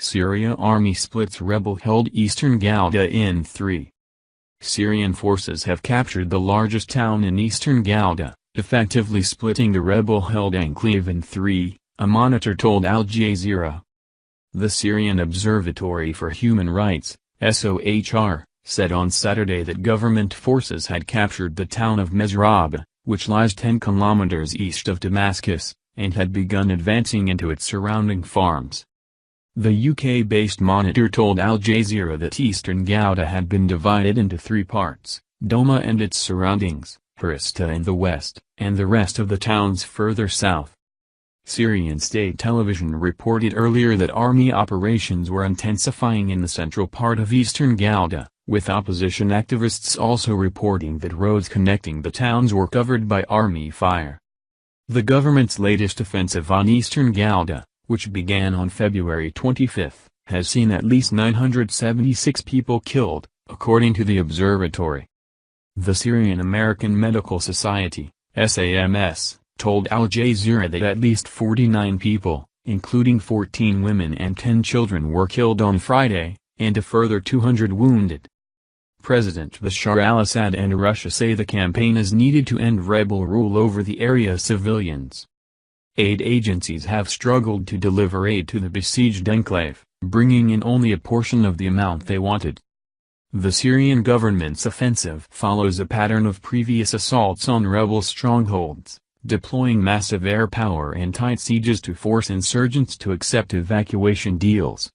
Syria army splits rebel-held Eastern Ghouta in three. Syrian forces have captured the largest town in Eastern Ghouta, effectively splitting the rebel-held enclave in three, a monitor told Al Jazeera. The Syrian Observatory for Human Rights, SOHR, said on Saturday that government forces had captured the town of Mesraba, which lies 10 kilometers east of Damascus, and had begun advancing into its surrounding farms. The UK-based monitor told Al Jazeera that Eastern Ghouta had been divided into three parts: Douma and its surroundings, Harasta in the west, and the rest of the towns further south. Syrian state television reported earlier that army operations were intensifying in the central part of Eastern Ghouta, with opposition activists also reporting that roads connecting the towns were covered by army fire. The government's latest offensive on Eastern Ghouta, which began on February 25, has seen at least 976 people killed, according to the observatory. The Syrian American Medical Society, SAMS, told Al Jazeera that at least 49 people, including 14 women and 10 children, were killed on Friday, and a further 200 wounded. President Bashar al-Assad and Russia say the campaign is needed to end rebel rule over the area's civilians. Aid agencies have struggled to deliver aid to the besieged enclave, bringing in only a portion of the amount they wanted. The Syrian government's offensive follows a pattern of previous assaults on rebel strongholds, deploying massive air power and tight sieges to force insurgents to accept evacuation deals.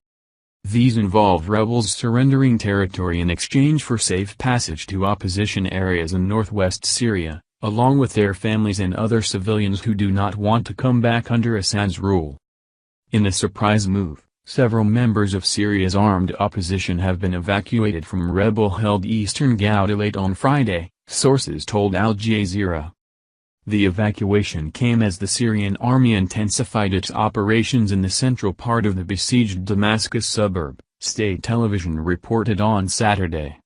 These involve rebels surrendering territory in exchange for safe passage to opposition areas in northwest Syria, along with their families and other civilians who do not want to come back under Assad's rule. In a surprise move, several members of Syria's armed opposition have been evacuated from rebel-held Eastern Ghouta late on Friday, sources told Al Jazeera. The evacuation came as the Syrian army intensified its operations in the central part of the besieged Damascus suburb, state television reported on Saturday.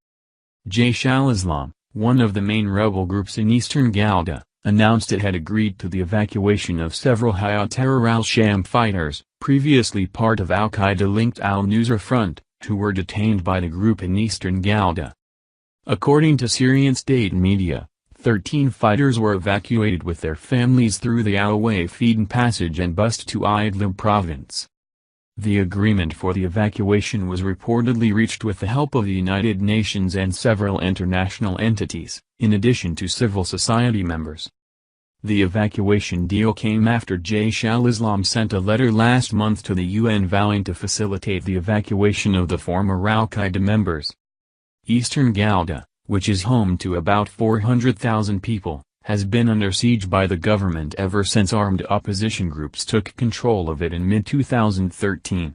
Jaish al-Islam, one of the main rebel groups in Eastern Ghouta, announced it had agreed to the evacuation of several Hayat Tahrir al-Sham fighters, previously part of al-Qaeda-linked al-Nusra Front, who were detained by the group in Eastern Ghouta. According to Syrian state media, 13 fighters were evacuated with their families through the Al-Wafid passage and bused to Idlib province. The agreement for the evacuation was reportedly reached with the help of the United Nations and several international entities, in addition to civil society members. The evacuation deal came after Jaish al-Islam sent a letter last month to the UN vowing to facilitate the evacuation of the former al-Qaeda members. Eastern Ghouta, which is home to about 400,000 people, has been under siege by the government ever since armed opposition groups took control of it in mid-2013.